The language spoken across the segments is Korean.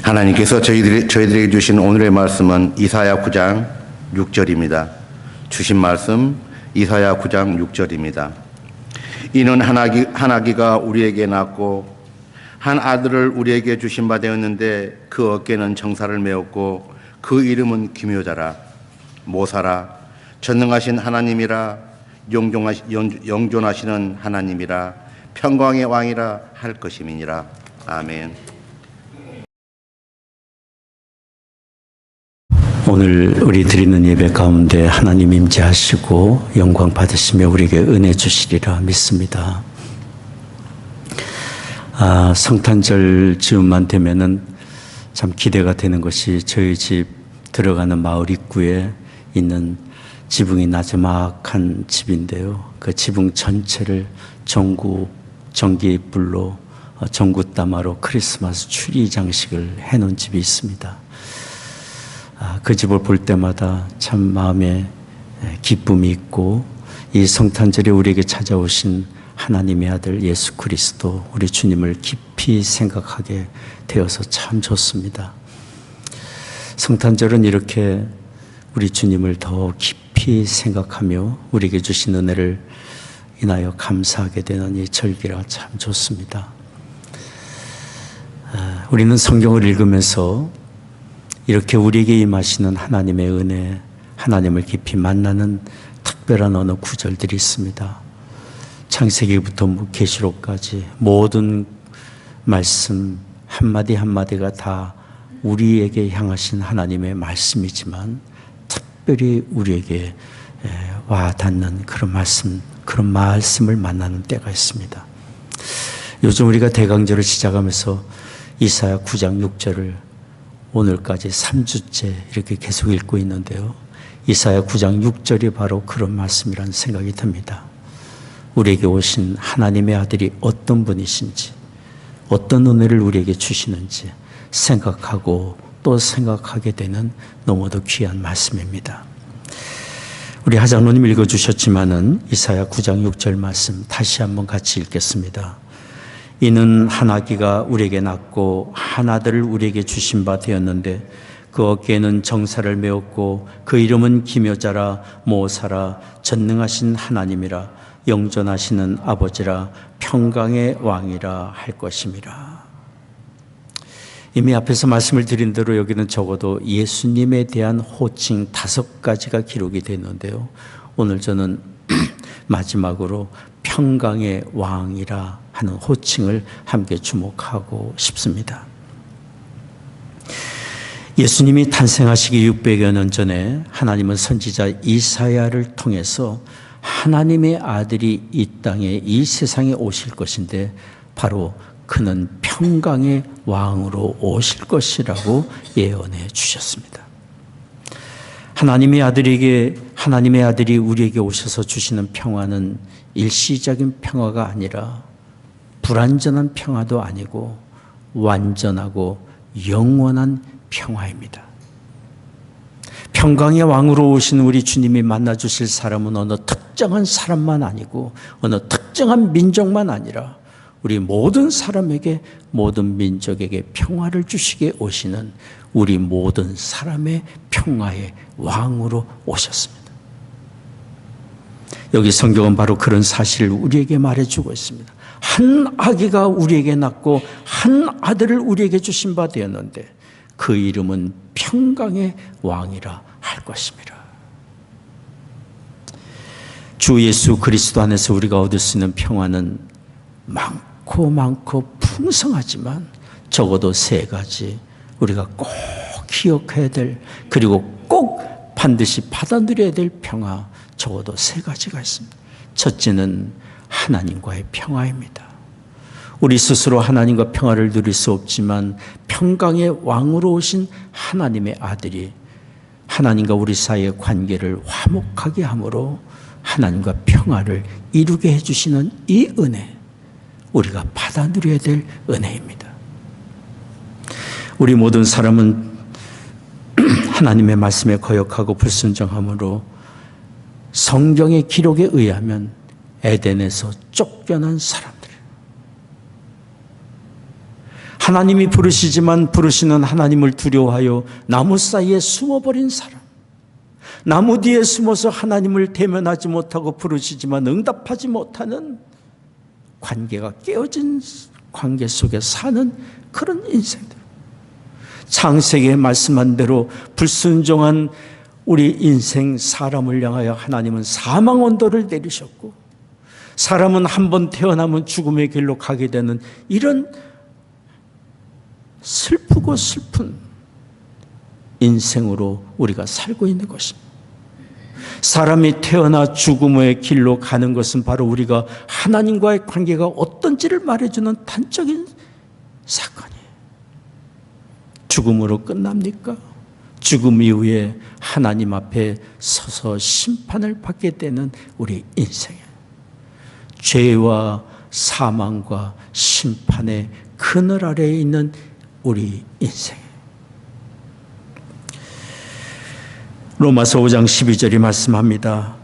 하나님께서 저희들에게 주신 오늘의 말씀은 이사야 9장 6절입니다. 주신 말씀 이사야 9장 6절입니다. 이는 한 아기가 우리에게 낳았고 한 아들을 우리에게 주신 바 되었는데 그 어깨는 정사를 메었고 그 이름은 기묘자라 모사라 전능하신 하나님이라 영존하시는 하나님이라 평강의 왕이라 할 것임이니라. 아멘. 오늘 우리 드리는 예배 가운데 하나님 임재하시고 영광 받으시며 우리에게 은혜 주시리라 믿습니다. 성탄절 즈음만 되면은 참 기대가 되는 것이 저희 집 들어가는 마을 입구에 있는 지붕이 나지막한 집인데요. 그 지붕 전체를 전기불로 전구다마로 크리스마스 추리 장식을 해놓은 집이 있습니다. 그 집을 볼 때마다 참 마음에 기쁨이 있고 이 성탄절에 우리에게 찾아오신 하나님의 아들 예수 그리스도 우리 주님을 깊이 생각하게 되어서 참 좋습니다. 성탄절은 이렇게 우리 주님을 더 깊이 생각하며 우리에게 주신 은혜를 인하여 감사하게 되는 이 절기라 참 좋습니다. 우리는 성경을 읽으면서 이렇게 우리에게 임하시는 하나님의 은혜, 하나님을 깊이 만나는 특별한 어느 구절들이 있습니다. 창세기부터 계시록까지 모든 말씀 한마디 한마디가 다 우리에게 향하신 하나님의 말씀이지만 특별히 우리에게 와닿는 그런 말씀을 만나는 때가 있습니다. 요즘 우리가 대강절을 시작하면서 이사야 9장 6절을 오늘까지 3주째 이렇게 계속 읽고 있는데요. 이사야 9장 6절이 바로 그런 말씀이라는 생각이 듭니다. 우리에게 오신 하나님의 아들이 어떤 분이신지, 어떤 은혜를 우리에게 주시는지 생각하고 또 생각하게 되는 너무도 귀한 말씀입니다. 우리 하장로님 읽어주셨지만은 이사야 9장 6절 말씀 다시 한번 같이 읽겠습니다. 이는 한 아기가 우리에게 낳고 한 아들을 우리에게 주신 바 되었는데 그 어깨에는 정사를 메었고 그 이름은 기묘자라 모사라 전능하신 하나님이라 영존하시는 아버지라 평강의 왕이라 할 것임이라. 이미 앞에서 말씀을 드린 대로 여기는 적어도 예수님에 대한 호칭 5가지가 기록이 됐는데요. 오늘 저는 마지막으로 평강의 왕이라 하는 호칭을 함께 주목하고 싶습니다. 예수님이 탄생하시기 600여 년 전에 하나님은 선지자 이사야를 통해서 하나님의 아들이 이 땅에 이 세상에 오실 것인데 바로 그는 평강의 왕으로 오실 것이라고 예언해 주셨습니다. 하나님의 아들이 우리에게 오셔서 주시는 평화는 일시적인 평화가 아니라 불완전한 평화도 아니고 완전하고 영원한 평화입니다. 평강의 왕으로 오신 우리 주님이 만나 주실 사람은 어느 특정한 사람만 아니고 어느 특정한 민족만 아니라 우리 모든 사람에게 모든 민족에게 평화를 주시게 오시는 우리 모든 사람의 평화의 왕으로 오셨습니다. 여기 성경은 바로 그런 사실을 우리에게 말해주고 있습니다. 한 아기가 우리에게 낳고 한 아들을 우리에게 주신 바 되었는데 그 이름은 평강의 왕이라 할 것입니다. 주 예수 그리스도 안에서 우리가 얻을 수 있는 평화는 많고 풍성하지만 적어도 3가지 우리가 꼭 기억해야 될 그리고 꼭 반드시 받아들여야 될 평화 적어도 3가지가 있습니다. 첫째는 하나님과의 평화입니다. 우리 스스로 하나님과 평화를 누릴 수 없지만 평강의 왕으로 오신 하나님의 아들이 하나님과 우리 사이의 관계를 화목하게 함으로 하나님과 평화를 이루게 해주시는 이 은혜, 우리가 받아 누려야 될 은혜입니다. 우리 모든 사람은 하나님의 말씀에 거역하고 불순종함으로 성경의 기록에 의하면 에덴에서 쫓겨난 사람들, 하나님이 부르시지만 부르시는 하나님을 두려워하여 나무 사이에 숨어버린 사람, 나무 뒤에 숨어서 하나님을 대면하지 못하고 부르시지만 응답하지 못하는 관계가 깨어진 관계 속에 사는 그런 인생들. 창세기에 말씀한 대로 불순종한 우리 인생 사람을 향하여 하나님은 사망 언도를 내리셨고, 사람은 한 번 태어나면 죽음의 길로 가게 되는 이런 슬프고 슬픈 인생으로 우리가 살고 있는 것입니다. 사람이 태어나 죽음의 길로 가는 것은 바로 우리가 하나님과의 관계가 어떤지를 말해주는 단적인 사건이에요. 죽음으로 끝납니까? 죽음 이후에 하나님 앞에 서서 심판을 받게 되는 우리 인생에 죄와 사망과 심판의 그늘 아래에 있는 우리 인생. 로마서 5장 12절이 말씀합니다.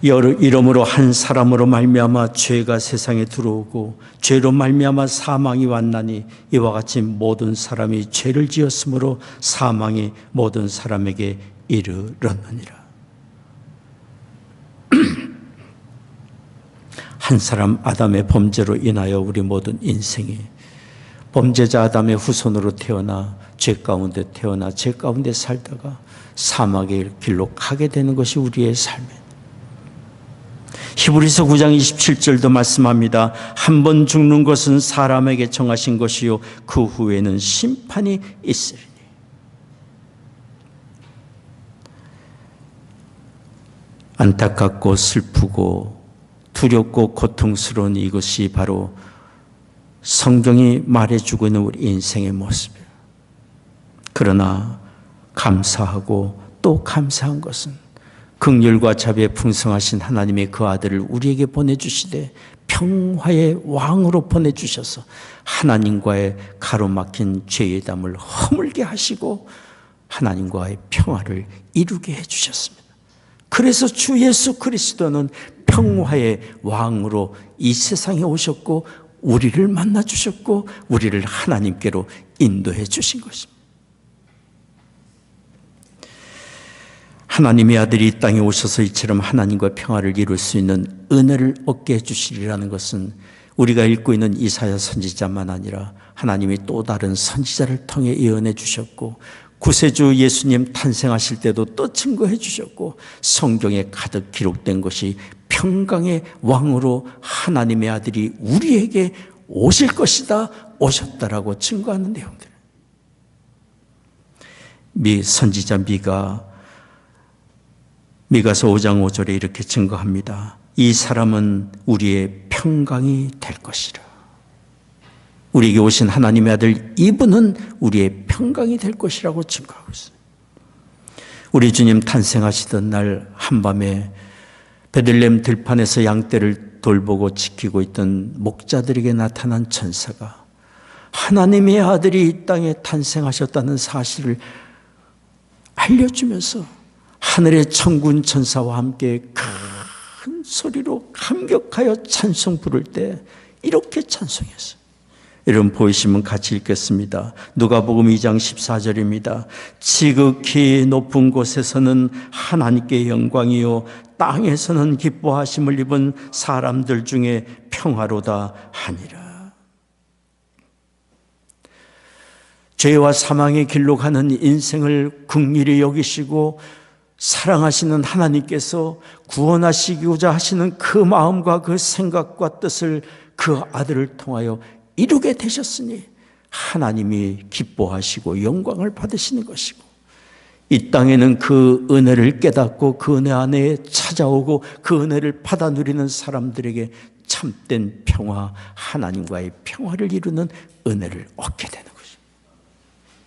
이러므로 한 사람으로 말미암아 죄가 세상에 들어오고 죄로 말미암아 사망이 왔나니 이와 같이 모든 사람이 죄를 지었으므로 사망이 모든 사람에게 이르렀느니라. 한 사람 아담의 범죄로 인하여 우리 모든 인생이 범죄자 아담의 후손으로 태어나 죄 가운데 태어나 죄 가운데 살다가 사망의 길로 가게 되는 것이 우리의 삶이에요. 히브리서 9장 27절도 말씀합니다. 한 번 죽는 것은 사람에게 정하신 것이요 그 후에는 심판이 있으리니. 안타깝고 슬프고 두렵고 고통스러운 이것이 바로 성경이 말해주고 있는 우리 인생의 모습이에요. 그러나 감사하고 또 감사한 것은 긍휼과 자비에 풍성하신 하나님의 그 아들을 우리에게 보내주시되 평화의 왕으로 보내주셔서 하나님과의 가로막힌 죄의 담을 허물게 하시고 하나님과의 평화를 이루게 해주셨습니다. 그래서 주 예수 그리스도는 평화의 왕으로 이 세상에 오셨고 우리를 만나주셨고 우리를 하나님께로 인도해 주신 것입니다. 하나님의 아들이 이 땅에 오셔서 이처럼 하나님과 평화를 이룰 수 있는 은혜를 얻게 해주시리라는 것은 우리가 읽고 있는 이사야 선지자만 아니라 하나님이 또 다른 선지자를 통해 예언해 주셨고 구세주 예수님 탄생하실 때도 또 증거해 주셨고 성경에 가득 기록된 것이 평강의 왕으로 하나님의 아들이 우리에게 오실 것이다, 오셨다라고 증거하는 내용들. 선지자 미가서 5장 5절에 이렇게 증거합니다. 이 사람은 우리의 평강이 될 것이라. 우리에게 오신 하나님의 아들 이분은 우리의 평강이 될 것이라고 증거하고 있어요. 우리 주님 탄생하시던 날 한밤에 베들레헴 들판에서 양떼를 돌보고 지키고 있던 목자들에게 나타난 천사가 하나님의 아들이 이 땅에 탄생하셨다는 사실을 알려주면서 하늘의 천군 천사와 함께 큰 소리로 감격하여 찬송 부를 때 이렇게 찬송했어요. 여러분 보이시면 같이 읽겠습니다. 누가복음 2장 14절입니다. 지극히 높은 곳에서는 하나님께 영광이요 땅에서는 기뻐하심을 입은 사람들 중에 평화로다 하니라. 죄와 사망의 길로 가는 인생을 긍휼히 여기시고 사랑하시는 하나님께서 구원하시고자 하시는 그 마음과 그 생각과 뜻을 그 아들을 통하여 이루게 되셨으니 하나님이 기뻐하시고 영광을 받으시는 것이고 이 땅에는 그 은혜를 깨닫고 그 은혜 안에 찾아오고 그 은혜를 받아 누리는 사람들에게 참된 평화, 하나님과의 평화를 이루는 은혜를 얻게 되는 것입니다.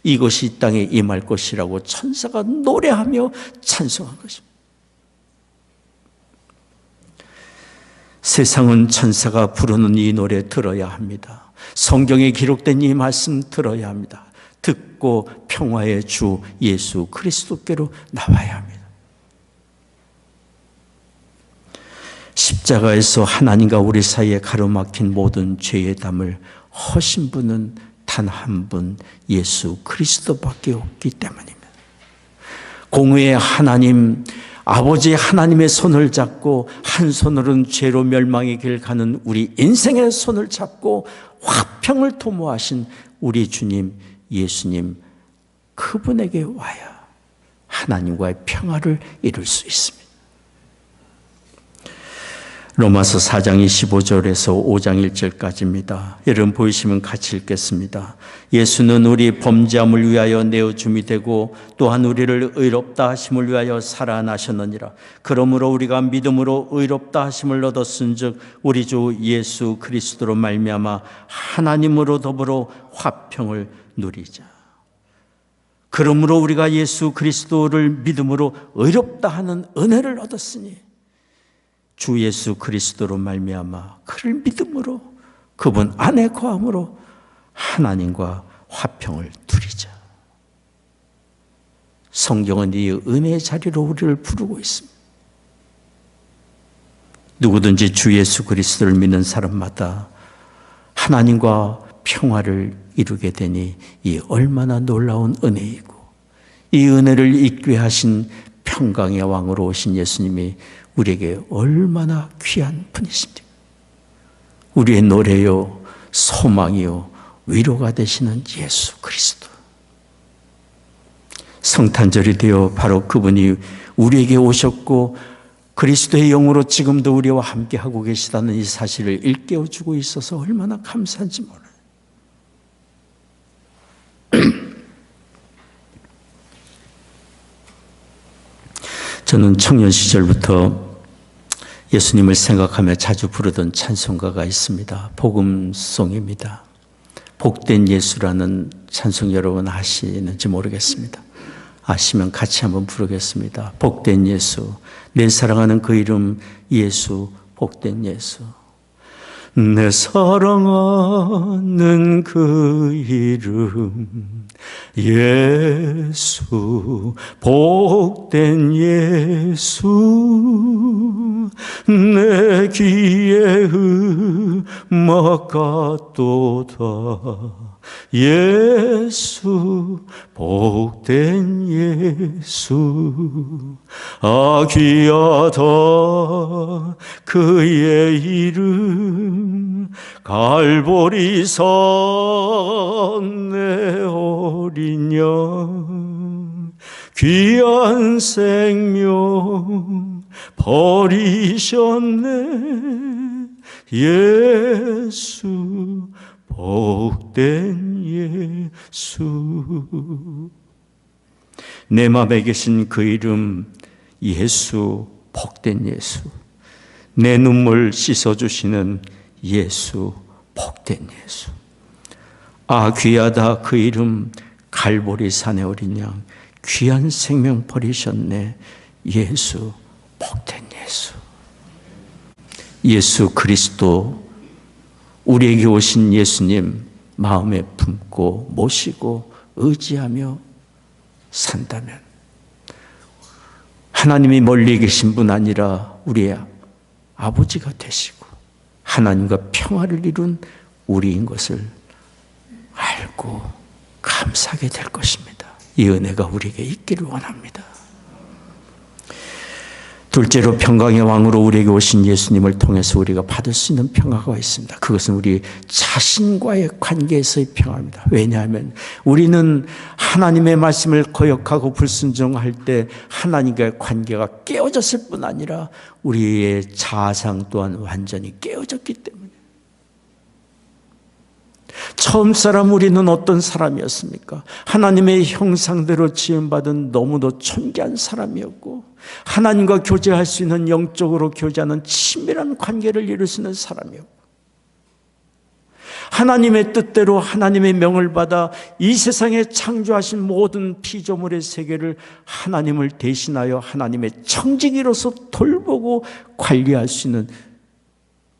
이것이 이 땅에 임할 것이라고 천사가 노래하며 찬송한 것입니다. 세상은 천사가 부르는 이 노래 들어야 합니다. 성경에 기록된 이 말씀 들어야 합니다. 듣고 평화의 주 예수 그리스도께로 나와야 합니다. 십자가에서 하나님과 우리 사이에 가로막힌 모든 죄의 담을 허신 분은 단 한 분 예수 그리스도밖에 없기 때문입니다. 공의의 하나님, 아버지 하나님의 손을 잡고 한 손으로는 죄로 멸망의 길 가는 우리 인생의 손을 잡고 화평을 도모하신 우리 주님 예수님, 그분에게 와야 하나님과의 평화를 이룰 수 있습니다. 로마서 4장 25절에서 5장 1절까지입니다. 여러분 보이시면 같이 읽겠습니다. 예수는 우리 범죄함을 위하여 내어줌이 되고 또한 우리를 의롭다 하심을 위하여 살아나셨느니라. 그러므로 우리가 믿음으로 의롭다 하심을 얻었은즉 우리 주 예수 그리스도로 말미암아 하나님으로 더불어 화평을 누리자. 그러므로 우리가 예수 그리스도를 믿음으로 의롭다 하는 은혜를 얻었으니 주 예수 그리스도로 말미암아 그를 믿음으로 그분 안에 거함으로 하나님과 화평을 누리자. 성경은 이 은혜의 자리로 우리를 부르고 있습니다. 누구든지 주 예수 그리스도를 믿는 사람마다 하나님과 평화를 이루게 되니 이 얼마나 놀라운 은혜이고, 이 은혜를 있게 하신 평강의 왕으로 오신 예수님이 우리에게 얼마나 귀한 분이십니까? 우리의 노래요, 소망이요, 위로가 되시는 예수 그리스도. 성탄절이 되어 바로 그분이 우리에게 오셨고 그리스도의 영으로 지금도 우리와 함께하고 계시다는 이 사실을 일깨워주고 있어서 얼마나 감사한지 몰라요. 저는 청년 시절부터 예수님을 생각하며 자주 부르던 찬송가가 있습니다. 복음송입니다. 복된 예수라는 찬송 여러분 아시는지 모르겠습니다. 아시면 같이 한번 부르겠습니다. 복된 예수, 내 사랑하는 그 이름 예수, 복된 예수. 내 사랑하는 그 이름 예수, 복된 예수. 내 귀에 음악 같도다 예수, 복된 예수. 아 귀하다 그의 이름, 갈보리산 내 어린 양, 귀한 생명 버리셨네 예수, 복된 예수. 내 마음에 계신 그 이름 예수, 복된 예수. 내 눈물 씻어주시는 예수, 복된 예수. 아 귀하다 그 이름, 갈보리 산의 어린 양, 귀한 생명 버리셨네 예수, 복된 예수. 예수 그리스도, 우리에게 오신 예수님 마음에 품고 모시고 의지하며 산다면 하나님이 멀리 계신 분 아니라 우리의 아버지가 되시고 하나님과 평화를 이룬 우리인 것을 알고 감사하게 될 것입니다. 이 은혜가 우리에게 있기를 원합니다. 둘째로 평강의 왕으로 우리에게 오신 예수님을 통해서 우리가 받을 수 있는 평화가 있습니다. 그것은 우리 자신과의 관계에서의 평화입니다. 왜냐하면 우리는 하나님의 말씀을 거역하고 불순종할 때 하나님과의 관계가 깨어졌을 뿐 아니라 우리의 자아상 또한 완전히 깨어졌기 때문에. 처음 사람 우리는 어떤 사람이었습니까? 하나님의 형상대로 지음받은 너무도 존귀한 사람이었고 하나님과 교제할 수 있는, 영적으로 교제하는 친밀한 관계를 이룰 수 있는 사람이었고 하나님의 뜻대로 하나님의 명을 받아 이 세상에 창조하신 모든 피조물의 세계를 하나님을 대신하여 하나님의 청지기로서 돌보고 관리할 수 있는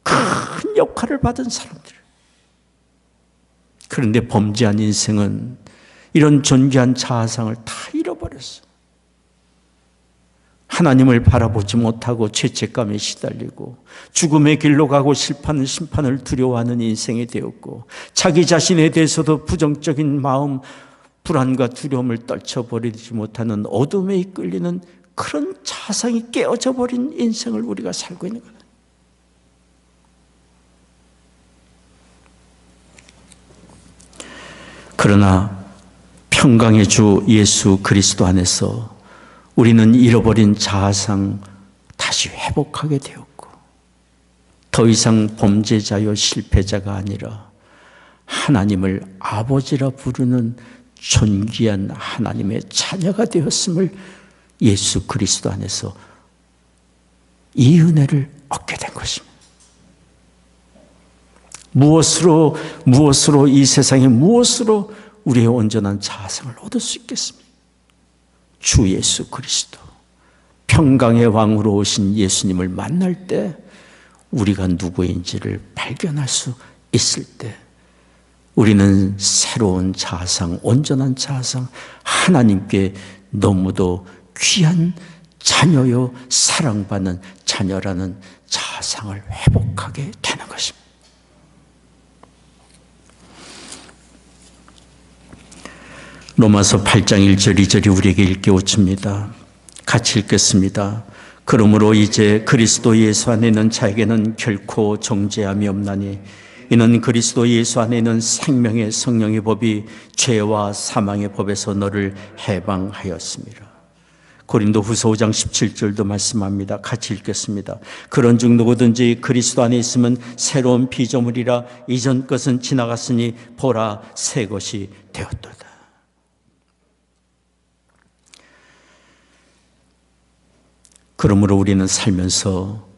큰 역할을 받은 사람들. 그런데 범죄한 인생은 이런 존귀한 자아상을 다 잃어버렸어. 하나님을 바라보지 못하고 죄책감에 시달리고 죽음의 길로 가고 심판을 두려워하는 인생이 되었고, 자기 자신에 대해서도 부정적인 마음, 불안과 두려움을 떨쳐버리지 못하는 어둠에 이끌리는 그런 자상이 깨어져 버린 인생을 우리가 살고 있는 거예요. 그러나 평강의 주 예수 그리스도 안에서 우리는 잃어버린 자아상 다시 회복하게 되었고, 더 이상 범죄자요 실패자가 아니라 하나님을 아버지라 부르는 존귀한 하나님의 자녀가 되었음을 예수 그리스도 안에서 이 은혜를 얻게 된 것입니다. 무엇으로 이 세상에 무엇으로 우리의 온전한 자아상을 얻을 수 있겠습니까? 주 예수 그리스도, 평강의 왕으로 오신 예수님을 만날 때 우리가 누구인지를 발견할 수 있을 때 우리는 새로운 자아상, 온전한 자아상, 하나님께 너무도 귀한 자녀요 사랑받는 자녀라는 자아상을 회복하게 되는 것입니다. 로마서 8장 1절 2절이 우리에게 일깨워줍니다. 같이 읽겠습니다. 그러므로 이제 그리스도 예수 안에 있는 자에게는 결코 정죄함이 없나니 이는 그리스도 예수 안에 있는 생명의 성령의 법이 죄와 사망의 법에서 너를 해방하였습니다. 고린도후서 5장 17절도 말씀합니다. 같이 읽겠습니다. 그런즉 누구든지 그리스도 안에 있으면 새로운 피조물이라 이전 것은 지나갔으니 보라 새 것이 되었도다. 그러므로 우리는 살면서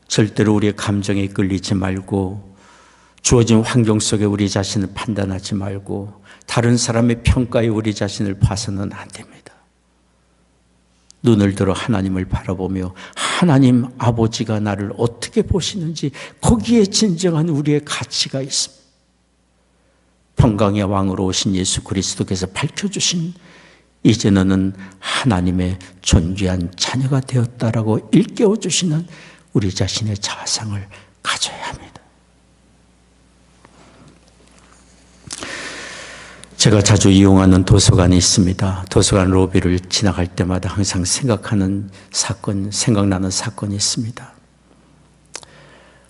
절대로 우리의 감정에 끌리지 말고 주어진 환경 속에 우리 자신을 판단하지 말고 다른 사람의 평가에 우리 자신을 봐서는 안 됩니다. 눈을 들어 하나님을 바라보며 하나님 아버지가 나를 어떻게 보시는지 거기에 진정한 우리의 가치가 있습니다. 평강의 왕으로 오신 예수 그리스도께서 밝혀주신 이제 너는 하나님의 존귀한 자녀가 되었다라고 일깨워주시는 우리 자신의 자아상을 가져야 합니다. 제가 자주 이용하는 도서관이 있습니다. 도서관 로비를 지나갈 때마다 항상 생각나는 사건이 있습니다.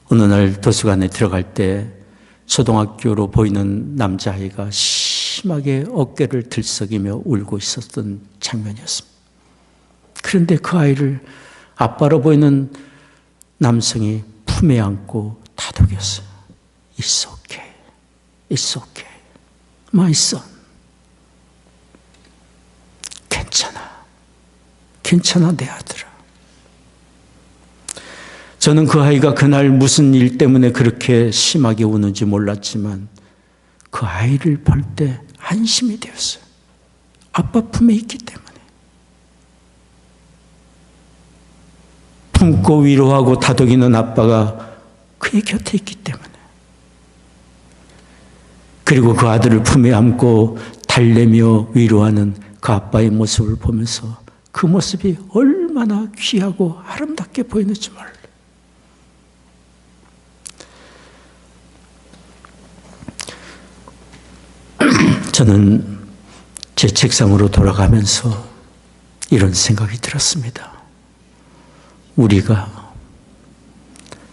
어느 날 도서관에 들어갈 때 초등학교로 보이는 남자아이가 심하게 어깨를 들썩이며 울고 있었던 장면이었습니다. 그런데 그 아이를 아빠로 보이는 남성이 품에 안고 다독였어요. It's okay. It's okay. My son. 괜찮아 내 아들아. 저는 그 아이가 그날 무슨 일 때문에 그렇게 심하게 우는지 몰랐지만 그 아이를 볼 때 안심이 되었어요. 아빠 품에 있기 때문에. 품고 위로하고 다독이는 아빠가 그의 곁에 있기 때문에. 그리고 그 아들을 품에 안고 달래며 위로하는 그 아빠의 모습을 보면서 그 모습이 얼마나 귀하고 아름답게 보이는지 몰라요. 저는 제 책상으로 돌아가면서 이런 생각이 들었습니다. 우리가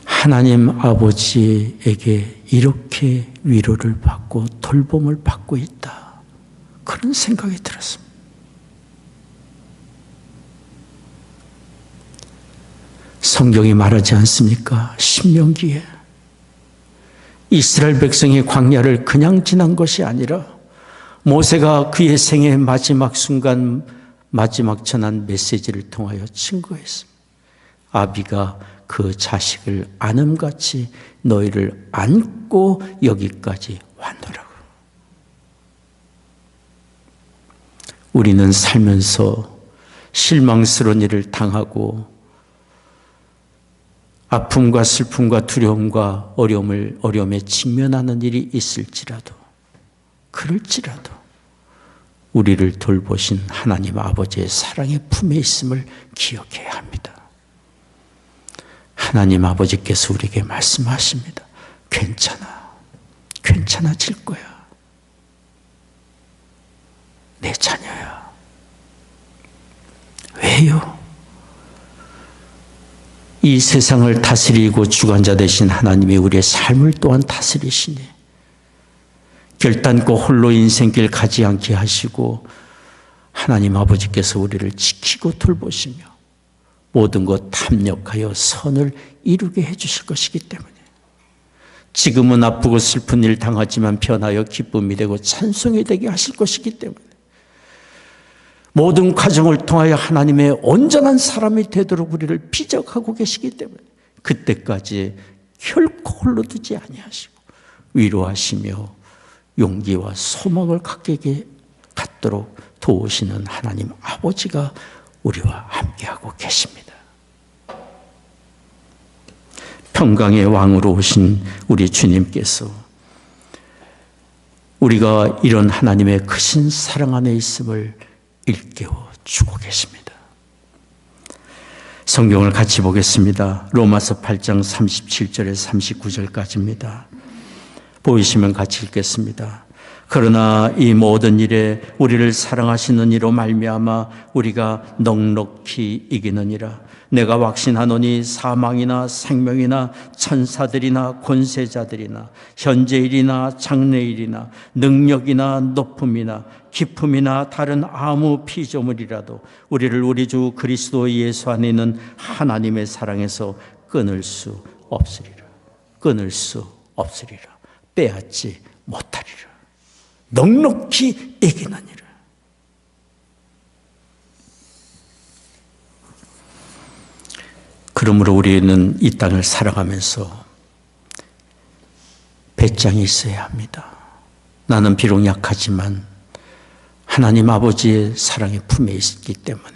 하나님 아버지에게 이렇게 위로를 받고 돌봄을 받고 있다. 그런 생각이 들었습니다. 성경이 말하지 않습니까? 신명기에 이스라엘 백성의 광야를 그냥 지난 것이 아니라 모세가 그의 생의 마지막 순간 마지막 전한 메시지를 통하여 증거했습니다. 아비가 그 자식을 안음같이 너희를 안고 여기까지 왔노라고. 우리는 살면서 실망스러운 일을 당하고 아픔과 슬픔과 두려움과 어려움에 직면하는 일이 있을지라도 그럴지라도 우리를 돌보신 하나님 아버지의 사랑의 품에 있음을 기억해야 합니다. 하나님 아버지께서 우리에게 말씀하십니다. 괜찮아. 괜찮아질 거야. 내 자녀야. 왜요? 이 세상을 다스리고 주관자 되신 하나님이 우리의 삶을 또한 다스리시니 결단코 홀로 인생길 가지 않게 하시고 하나님 아버지께서 우리를 지키고 돌보시며 모든 것 합력하여 선을 이루게 해주실 것이기 때문에 지금은 아프고 슬픈 일 당하지만 변하여 기쁨이 되고 찬송이 되게 하실 것이기 때문에 모든 과정을 통하여 하나님의 온전한 사람이 되도록 우리를 비적하고 계시기 때문에 그때까지 결코 홀로 두지 아니하시고 위로하시며 용기와 소망을 갖도록 도우시는 하나님 아버지가 우리와 함께하고 계십니다. 평강의 왕으로 오신 우리 주님께서 우리가 이런 하나님의 크신 사랑 안에 있음을 일깨워 주고 계십니다. 성경을 같이 보겠습니다. 로마서 8장 37절에서 39절까지입니다. 보이시면 같이 읽겠습니다. 그러나 이 모든 일에 우리를 사랑하시는 이로 말미암아 우리가 넉넉히 이기느니라. 내가 확신하노니 사망이나 생명이나 천사들이나 권세자들이나 현재일이나 장래일이나 능력이나 높음이나 깊음이나 다른 아무 피조물이라도 우리를 우리 주 그리스도 예수 안에 있는 하나님의 사랑에서 끊을 수 없으리라. 끊을 수 없으리라. 빼앗지 못하리라. 넉넉히 이기느니라. 그러므로 우리는 이 땅을 살아가면서 배짱이 있어야 합니다. 나는 비록 약하지만 하나님 아버지의 사랑의 품에 있기 때문에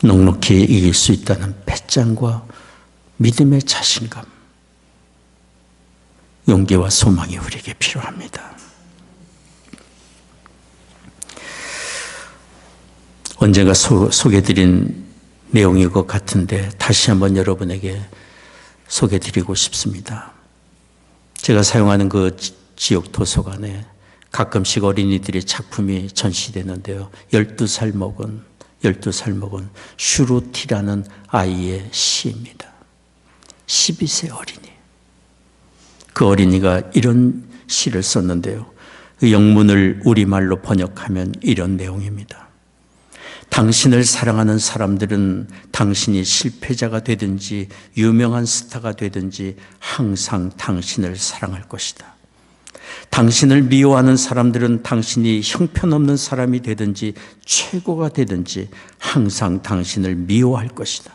넉넉히 이길 수 있다는 배짱과 믿음의 자신감, 용기와 소망이 우리에게 필요합니다. 언젠가 소개드린 내용인 것 같은데 다시 한번 여러분에게 소개드리고 싶습니다. 제가 사용하는 그 지역 도서관에 가끔씩 어린이들의 작품이 전시되는데요. 12살 먹은 슈루티라는 아이의 시입니다. 12세 어린이. 그 어린이가 이런 시를 썼는데요. 그 영문을 우리말로 번역하면 이런 내용입니다. 당신을 사랑하는 사람들은 당신이 실패자가 되든지 유명한 스타가 되든지 항상 당신을 사랑할 것이다. 당신을 미워하는 사람들은 당신이 형편없는 사람이 되든지 최고가 되든지 항상 당신을 미워할 것이다.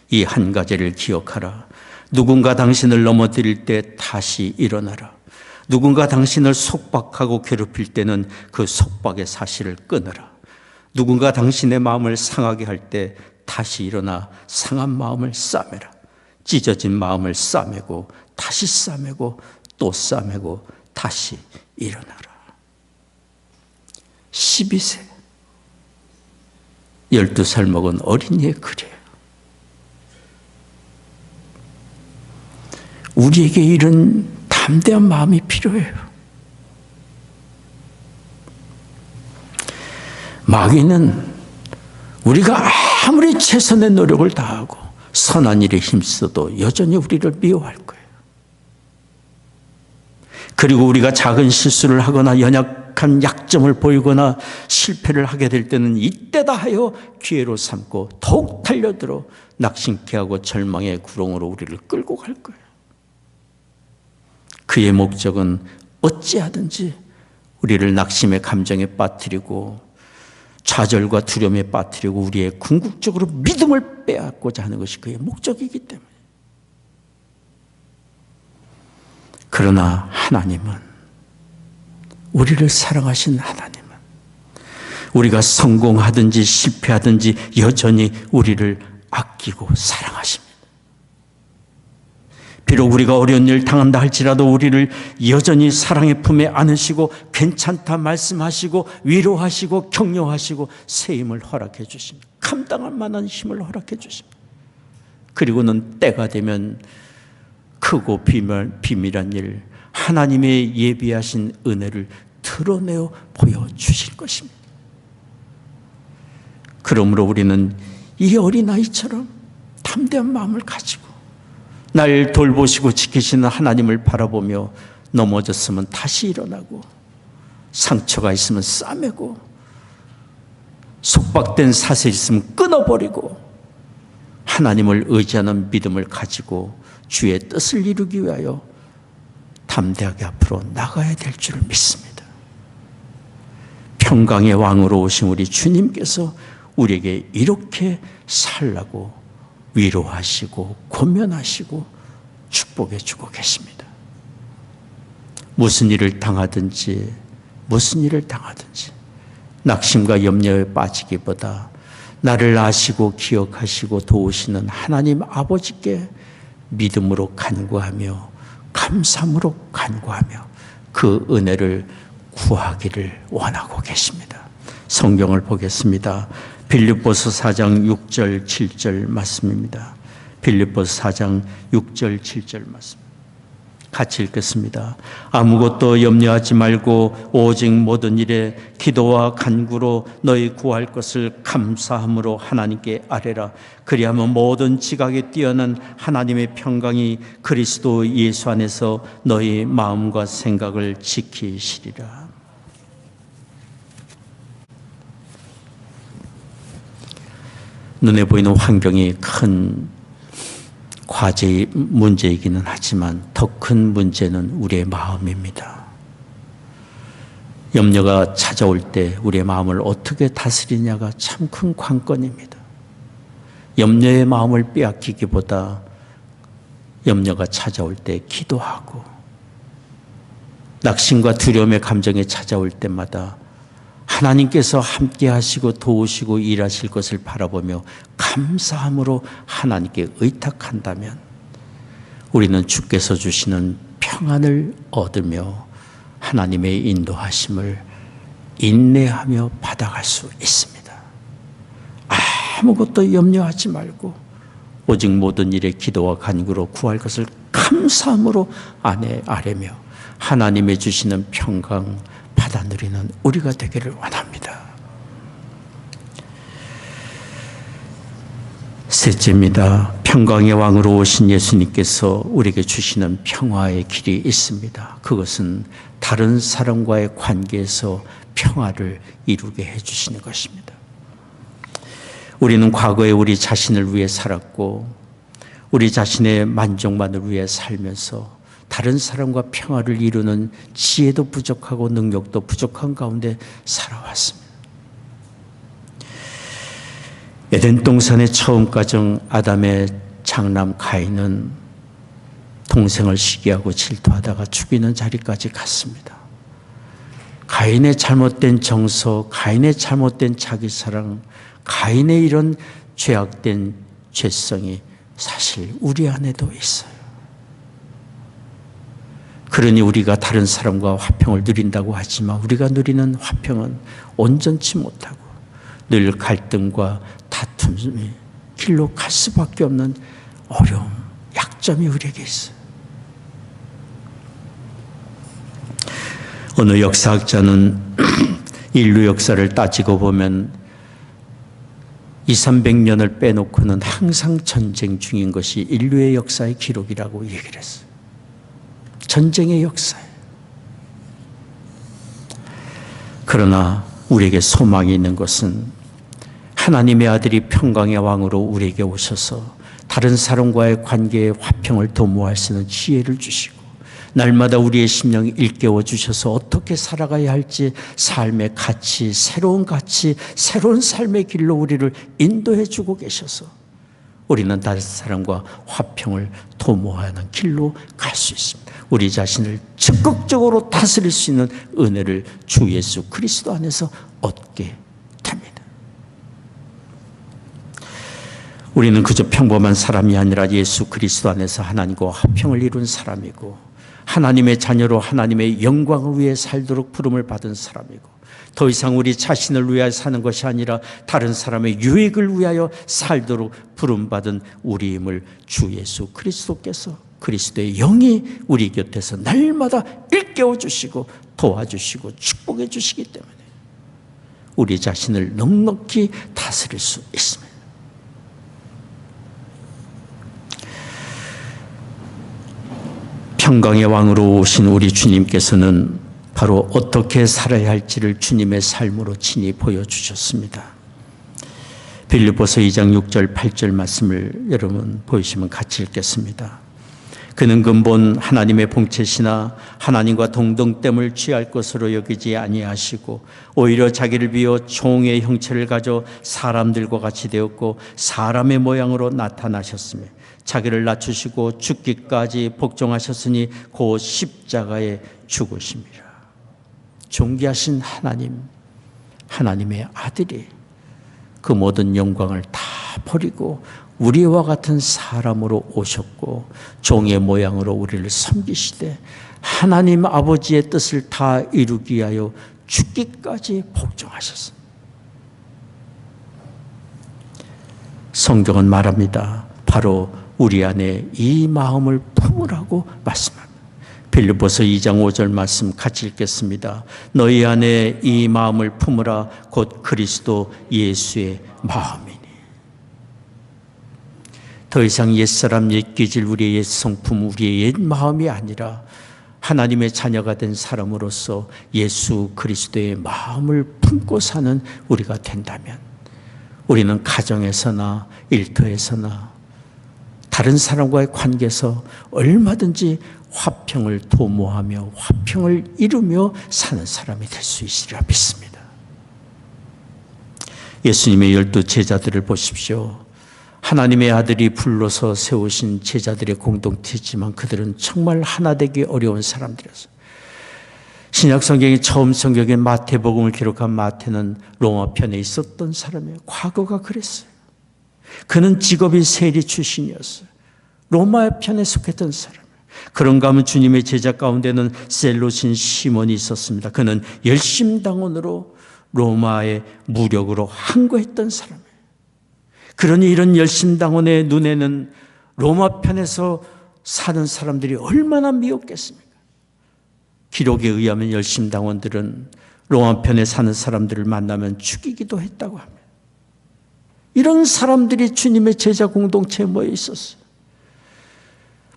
이 한 가지를 기억하라. 누군가 당신을 넘어뜨릴 때 다시 일어나라. 누군가 당신을 속박하고 괴롭힐 때는 그 속박의 사실을 끊어라. 누군가 당신의 마음을 상하게 할 때 다시 일어나 상한 마음을 싸매라. 찢어진 마음을 싸매고 다시 싸매고 또 싸매고 다시 일어나라. 12세 12살 먹은 어린이의 글이에요. 우리에게 이런 담대한 마음이 필요해요. 마귀는 우리가 아무리 최선의 노력을 다하고 선한 일에 힘써도 여전히 우리를 미워할 거예요. 그리고 우리가 작은 실수를 하거나 연약한 약점을 보이거나 실패를 하게 될 때는 이때다 하여 기회로 삼고 더욱 달려들어 낙심케 하고 절망의 구렁으로 우리를 끌고 갈 거예요. 그의 목적은 어찌하든지 우리를 낙심의 감정에 빠뜨리고 좌절과 두려움에 빠뜨리고 우리의 궁극적으로 믿음을 빼앗고자 하는 것이 그의 목적이기 때문에. 그러나 하나님은, 우리를 사랑하신 하나님은 우리가 성공하든지 실패하든지 여전히 우리를 아끼고 사랑하십니다. 비록 우리가 어려운 일 당한다 할지라도 우리를 여전히 사랑의 품에 안으시고 괜찮다 말씀하시고 위로하시고 격려하시고 새 힘을 허락해 주십니다. 감당할 만한 힘을 허락해 주십니다. 그리고는 때가 되면 크고 비밀한 일, 하나님의 예비하신 은혜를 드러내어 보여주실 것입니다. 그러므로 우리는 이 어린아이처럼 담대한 마음을 가지고 날 돌보시고 지키시는 하나님을 바라보며 넘어졌으면 다시 일어나고 상처가 있으면 싸매고 속박된 사슬이 있으면 끊어버리고 하나님을 의지하는 믿음을 가지고 주의 뜻을 이루기 위하여 담대하게 앞으로 나가야 될 줄을 믿습니다. 평강의 왕으로 오신 우리 주님께서 우리에게 이렇게 살라고 위로하시고 권면하시고 축복해 주고 계십니다. 무슨 일을 당하든지 낙심과 염려에 빠지기보다 나를 아시고 기억하시고 도우시는 하나님 아버지께 믿음으로 간구하며 감사함으로 간구하며 그 은혜를 구하기를 원하고 계십니다. 성경을 보겠습니다. 빌립보서 4장 6절 7절 말씀입니다. 빌립보서 4장 6절 7절 말씀 같이 읽겠습니다. 아무것도 염려하지 말고 오직 모든 일에 기도와 간구로 너희 구할 것을 감사함으로 하나님께 아뢰라. 그리하면 모든 지각에 뛰어난 하나님의 평강이 그리스도 예수 안에서 너희 마음과 생각을 지키시리라. 눈에 보이는 환경이 큰 과제의 문제이기는 하지만 더 큰 문제는 우리의 마음입니다. 염려가 찾아올 때 우리의 마음을 어떻게 다스리냐가 참 큰 관건입니다. 염려의 마음을 빼앗기기보다 염려가 찾아올 때 기도하고 낙심과 두려움의 감정이 찾아올 때마다 하나님께서 함께 하시고 도우시고 일하실 것을 바라보며 감사함으로 하나님께 의탁한다면 우리는 주께서 주시는 평안을 얻으며 하나님의 인도하심을 인내하며 받아갈 수 있습니다. 아무것도 염려하지 말고 오직 모든 일에 기도와 간구로 구할 것을 감사함으로 아뢰며 하나님의 주시는 평강 받아 누리는 우리가 되기를 원합니다. 셋째입니다. 평강의 왕으로 오신 예수님께서 우리에게 주시는 평화의 길이 있습니다. 그것은 다른 사람과의 관계에서 평화를 이루게 해주시는 것입니다. 우리는 과거에 우리 자신을 위해 살았고 우리 자신의 만족만을 위해 살면서 다른 사람과 평화를 이루는 지혜도 부족하고 능력도 부족한 가운데 살아왔습니다. 에덴 동산의 처음 가정 아담의 장남 가인은 동생을 시기하고 질투하다가 죽이는 자리까지 갔습니다. 가인의 잘못된 정서, 가인의 잘못된 자기사랑, 가인의 이런 죄악된 죄성이 사실 우리 안에도 있어요. 그러니 우리가 다른 사람과 화평을 누린다고 하지만 우리가 누리는 화평은 온전치 못하고 늘 갈등과 다툼이 길로 갈 수밖에 없는 어려움, 약점이 우리에게 있어요. 어느 역사학자는 인류 역사를 따지고 보면 200~300년을 빼놓고는 항상 전쟁 중인 것이 인류의 역사의 기록이라고 얘기를 했어요. 전쟁의 역사예요. 그러나 우리에게 소망이 있는 것은 하나님의 아들이 평강의 왕으로 우리에게 오셔서 다른 사람과의 관계에 화평을 도모할 수 있는 지혜를 주시고 날마다 우리의 심령을 일깨워 주셔서 어떻게 살아가야 할지 삶의 가치, 새로운 삶의 길로 우리를 인도해 주고 계셔서 우리는 다른 사람과 화평을 도모하는 길로 갈 수 있습니다. 우리 자신을 적극적으로 다스릴 수 있는 은혜를 주 예수 그리스도 안에서 얻게 됩니다. 우리는 그저 평범한 사람이 아니라 예수 그리스도 안에서 하나님과 화평을 이룬 사람이고 하나님의 자녀로 하나님의 영광을 위해 살도록 부름을 받은 사람이고 더 이상 우리 자신을 위하여 사는 것이 아니라 다른 사람의 유익을 위하여 살도록 부름받은 우리임을 주 예수 그리스도께서 그리스도의 영이 우리 곁에서 날마다 일깨워 주시고 도와주시고 축복해 주시기 때문에 우리 자신을 넉넉히 다스릴 수 있습니다. 평강의 왕으로 오신 우리 주님께서는 바로 어떻게 살아야 할지를 주님의 삶으로 친히 보여주셨습니다. 빌립보서 2장 6절 8절 말씀을 여러분 보이시면 같이 읽겠습니다. 그는 근본 하나님의 본체시나 하나님과 동등됨을 취할 것으로 여기지 아니하시고 오히려 자기를 비워 종의 형체를 가져 사람들과 같이 되었고 사람의 모양으로 나타나셨으며 자기를 낮추시고 죽기까지 복종하셨으니 곧 십자가에 죽으심이라. 존귀하신 하나님, 하나님의 아들이 그 모든 영광을 다 버리고 우리와 같은 사람으로 오셨고 종의 모양으로 우리를 섬기시되 하나님 아버지의 뜻을 다 이루기 위하여 죽기까지 복종하셨습니다. 성경은 말합니다. 바로 우리 안에 이 마음을 품으라고 말씀합니다. 빌립보서 2장 5절 말씀 같이 읽겠습니다. 너희 안에 이 마음을 품으라 곧 그리스도 예수의 마음이니. 더 이상 옛사람 옛기질 우리의 옛 성품 우리의 옛 마음이 아니라 하나님의 자녀가 된 사람으로서 예수 그리스도의 마음을 품고 사는 우리가 된다면 우리는 가정에서나 일터에서나 다른 사람과의 관계에서 얼마든지 화평을 도모하며 화평을 이루며 사는 사람이 될 수 있으리라 믿습니다. 예수님의 12 제자들을 보십시오. 하나님의 아들이 불러서 세우신 제자들의 공동체지만 그들은 정말 하나 되기 어려운 사람들이었어요. 신약 성경의 처음 성경에 마태복음을 기록한 마태는 로마 편에 있었던 사람이에요. 과거가 그랬어요. 그는 직업이 세리 출신이었어요. 로마 편에 속했던 사람. 그런가 하면 주님의 제자 가운데는 셀롯인 시몬이 있었습니다. 그는 열심당원으로 로마의 무력으로 항거했던 사람이에요. 그러니 이런 열심당원의 눈에는 로마 편에서 사는 사람들이 얼마나 미웠겠습니까? 기록에 의하면 열심당원들은 로마 편에 사는 사람들을 만나면 죽이기도 했다고 합니다. 이런 사람들이 주님의 제자 공동체에 모여 있었어요.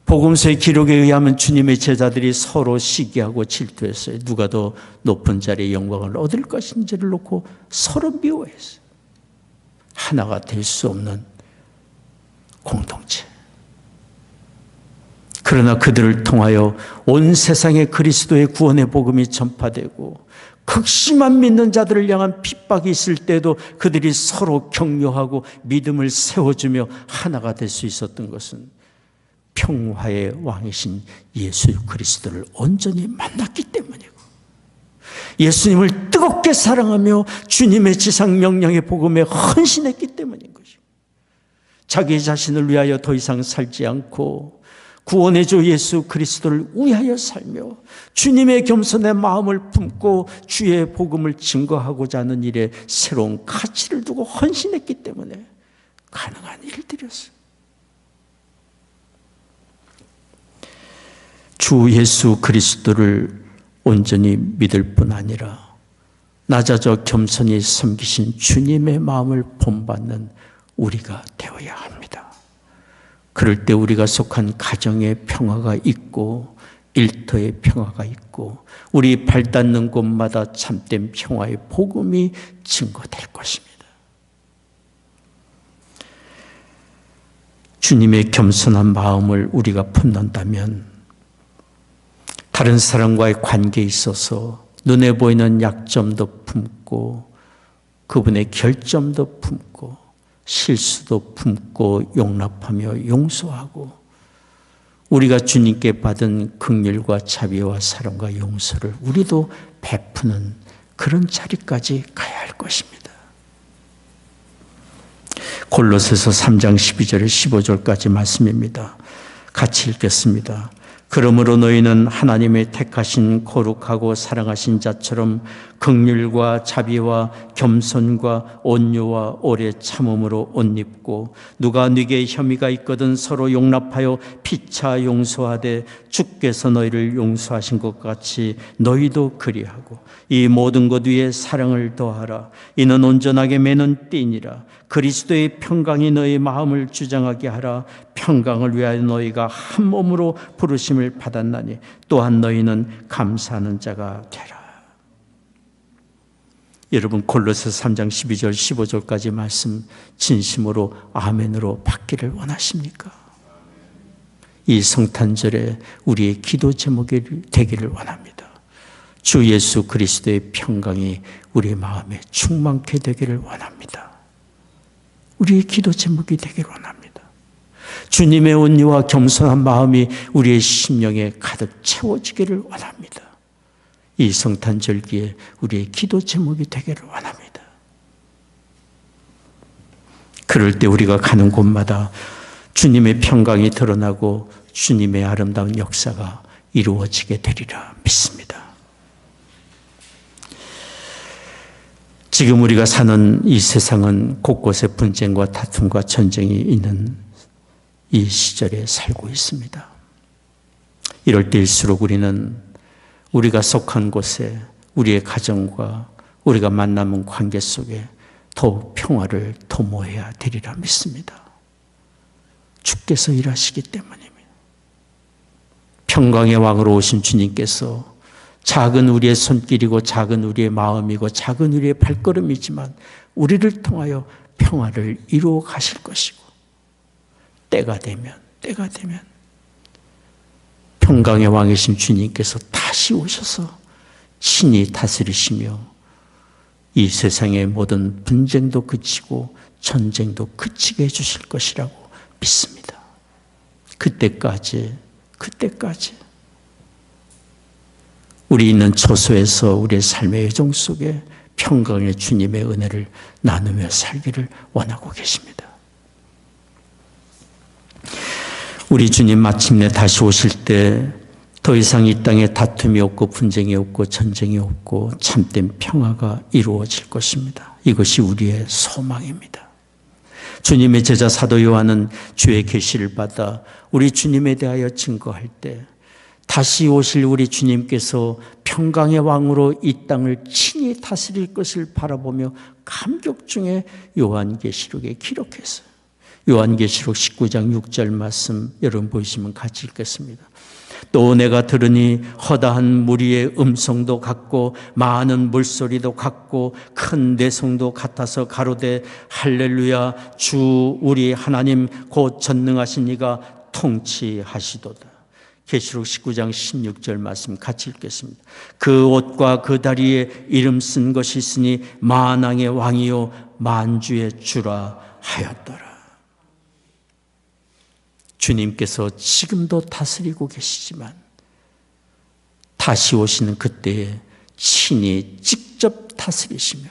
복음서의 기록에 의하면 주님의 제자들이 서로 시기하고 질투했어요. 누가 더 높은 자리의 영광을 얻을 것인지를 놓고 서로 미워했어요. 하나가 될 수 없는 공동체. 그러나 그들을 통하여 온 세상에 그리스도의 구원의 복음이 전파되고 극심한 믿는 자들을 향한 핍박이 있을 때도 그들이 서로 격려하고 믿음을 세워주며 하나가 될 수 있었던 것은 평화의 왕이신 예수 그리스도를 온전히 만났기 때문이고 예수님을 뜨겁게 사랑하며 주님의 지상 명령의 복음에 헌신했기 때문인 것이고 자기 자신을 위하여 더 이상 살지 않고 구원의 주 예수 그리스도를 위하여 살며 주님의 겸손의 마음을 품고 주의 복음을 증거하고자 하는 일에 새로운 가치를 두고 헌신했기 때문에 가능한 일들이었어요. 주 예수 그리스도를 온전히 믿을 뿐 아니라 낮아져 겸손히 섬기신 주님의 마음을 본받는 우리가 되어야 합니다. 그럴 때 우리가 속한 가정의 평화가 있고 일터의 평화가 있고 우리 발 닿는 곳마다 참된 평화의 복음이 증거될 것입니다. 주님의 겸손한 마음을 우리가 품는다면 다른 사람과의 관계에 있어서 눈에 보이는 약점도 품고 그분의 결점도 품고 실수도 품고 용납하며 용서하고 우리가 주님께 받은 긍휼과 자비와 사랑과 용서를 우리도 베푸는 그런 자리까지 가야 할 것입니다. 골로새서 3장 12절에 15절까지 말씀입니다. 같이 읽겠습니다. 그러므로 너희는 하나님의 택하신 거룩하고 사랑하신 자처럼 긍휼과 자비와 겸손과 온유와 오래 참음으로 옷 입고 누가 네게 혐의가 있거든 서로 용납하여 피차 용서하되 주께서 너희를 용서하신 것 같이 너희도 그리하고 이 모든 것 위에 사랑을 더하라. 이는 온전하게 매는 띠니라. 그리스도의 평강이 너희 마음을 주장하게 하라. 평강을 위하여 너희가 한 몸으로 부르심을 받았나니 또한 너희는 감사하는 자가 되라. 여러분 골로새 3장 12절 15절까지 말씀 진심으로 아멘으로 받기를 원하십니까? 이 성탄절에 우리의 기도 제목이 되기를 원합니다. 주 예수 그리스도의 평강이 우리 마음에 충만케 되기를 원합니다. 우리의 기도 제목이 되기를 원합니다. 주님의 온유와 겸손한 마음이 우리의 심령에 가득 채워지기를 원합니다. 이 성탄절기에 우리의 기도 제목이 되기를 원합니다. 그럴 때 우리가 가는 곳마다 주님의 평강이 드러나고 주님의 아름다운 역사가 이루어지게 되리라 믿습니다. 지금 우리가 사는 이 세상은 곳곳에 분쟁과 다툼과 전쟁이 있는 이 시절에 살고 있습니다. 이럴 때일수록 우리는 우리가 속한 곳에 우리의 가정과 우리가 만나는 관계 속에 더욱 평화를 도모해야 되리라 믿습니다. 주께서 일하시기 때문입니다. 평강의 왕으로 오신 주님께서 작은 우리의 손길이고 작은 우리의 마음이고 작은 우리의 발걸음이지만 우리를 통하여 평화를 이루어 가실 것이고 때가 되면 평강의 왕이신 주님께서 다시 오셔서 친히 다스리시며 이 세상의 모든 분쟁도 그치고 전쟁도 그치게 해주실 것이라고 믿습니다. 그때까지 우리 있는 처소에서 우리의 삶의 여정 속에 평강의 주님의 은혜를 나누며 살기를 원하고 계십니다. 우리 주님 마침내 다시 오실 때 더 이상 이 땅에 다툼이 없고 분쟁이 없고 전쟁이 없고 참된 평화가 이루어질 것입니다. 이것이 우리의 소망입니다. 주님의 제자 사도 요한은 주의 계시를 받아 우리 주님에 대하여 증거할 때 다시 오실 우리 주님께서 평강의 왕으로 이 땅을 친히 다스릴 것을 바라보며 감격 중에 요한계시록에 기록했어요. 요한계시록 19장 6절 말씀 여러분 보시면 같이 읽겠습니다. 또 내가 들으니 허다한 무리의 음성도 같고 많은 물소리도 같고 큰 내성도 같아서 가로되 할렐루야 주 우리 하나님 곧 전능하신 이가 통치하시도다. 계시록 19장 16절 말씀 같이 읽겠습니다. 그 옷과 그 다리에 이름 쓴 것이 있으니 만왕의 왕이요 만주의 주라 하였더라. 주님께서 지금도 다스리고 계시지만 다시 오시는 그때에 친히 직접 다스리시며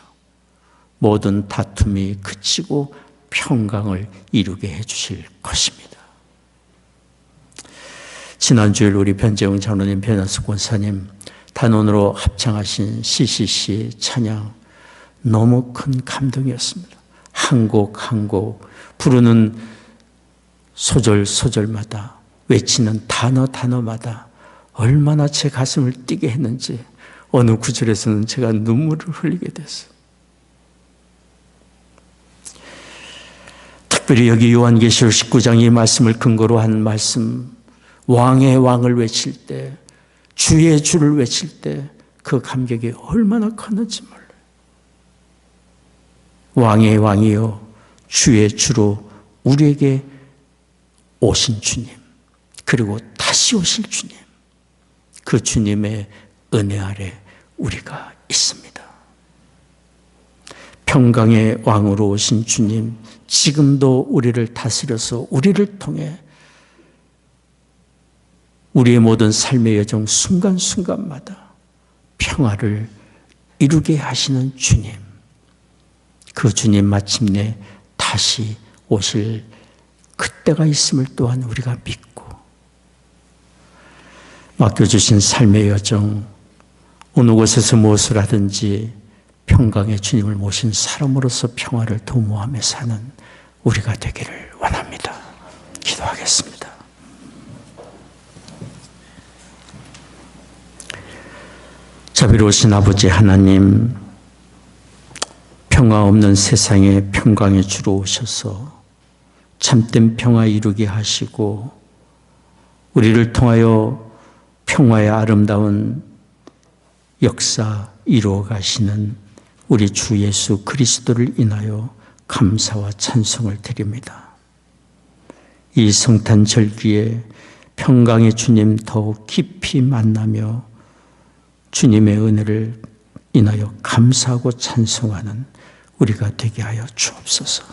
모든 다툼이 그치고 평강을 이루게 해주실 것입니다. 지난주에 우리 변재웅 장로님, 변현숙 권사님 단원으로 합창하신 CCC 찬양 너무 큰 감동이었습니다. 한 곡 한 곡 부르는 소절마다 외치는 단어마다 얼마나 제 가슴을 뛰게 했는지 어느 구절에서는 제가 눈물을 흘리게 됐어요. 특별히 여기 요한계시록 19장 이 말씀을 근거로 한 말씀, 왕의 왕을 외칠 때, 주의 주를 외칠 때 그 감격이 얼마나 컸는지 몰라요. 왕의 왕이요 주의 주로 우리에게 오신 주님, 그리고 다시 오실 주님, 그 주님의 은혜 아래 우리가 있습니다. 평강의 왕으로 오신 주님, 지금도 우리를 다스려서 우리를 통해 우리의 모든 삶의 여정 순간순간마다 평화를 이루게 하시는 주님, 그 주님 마침내 다시 오실 그때가 있음을 또한 우리가 믿고 맡겨주신 삶의 여정, 어느 곳에서 무엇을 하든지 평강의 주님을 모신 사람으로서 평화를 도모하며 사는 우리가 되기를 원합니다. 기도하겠습니다. 자비로우신 아버지 하나님, 평화 없는 세상에 평강의 주로 오셔서 참된 평화 이루게 하시고 우리를 통하여 평화의 아름다운 역사 이루어 가시는 우리 주 예수 그리스도를 인하여 감사와 찬송을 드립니다. 이 성탄 절기에 평강의 주님 더욱 깊이 만나며 주님의 은혜를 인하여 감사하고 찬송하는 우리가 되게 하여 주옵소서.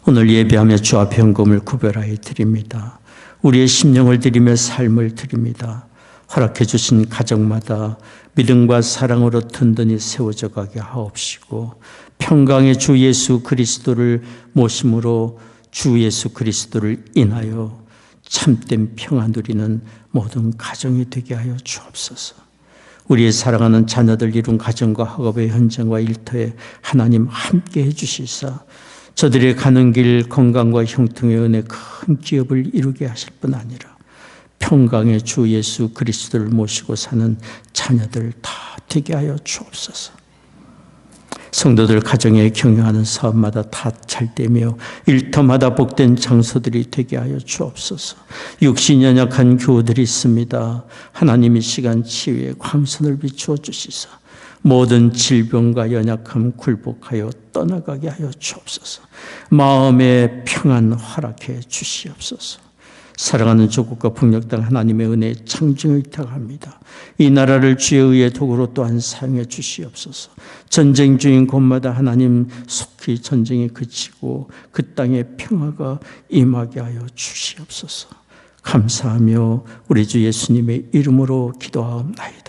오늘 예배하며 주 앞에 헌금을 구별하여 드립니다. 우리의 심령을 드리며 삶을 드립니다. 허락해 주신 가정마다 믿음과 사랑으로 든든히 세워져 가게 하옵시고 평강의 주 예수 그리스도를 모심으로 주 예수 그리스도를 인하여 참된 평안 누리는 모든 가정이 되게 하여 주옵소서. 우리의 사랑하는 자녀들 이룬 가정과 학업의 현장과 일터에 하나님 함께해 주시사 저들의 가는 길 건강과 형통의 은혜 큰 기업을 이루게 하실 뿐 아니라 평강의 주 예수 그리스도를 모시고 사는 자녀들 다 되게 하여 주옵소서. 성도들 가정에 경영하는 사업마다 다 잘되며 일터마다 복된 장소들이 되게 하여 주옵소서. 육신 연약한 교우들이 있습니다. 하나님이 시간 치유의 광선을 비추어 주시사 모든 질병과 연약함 굴복하여 떠나가게 하여 주옵소서. 마음의 평안 허락해 주시옵소서. 사랑하는 조국과 북녘 땅 하나님의 은혜의 창조를 의탁합니다. 이 나라를 주의 의의 도구로 또한 사용해 주시옵소서. 전쟁 중인 곳마다 하나님 속히 전쟁이 그치고 그 땅에 평화가 임하게 하여 주시옵소서. 감사하며 우리 주 예수님의 이름으로 기도하옵나이다.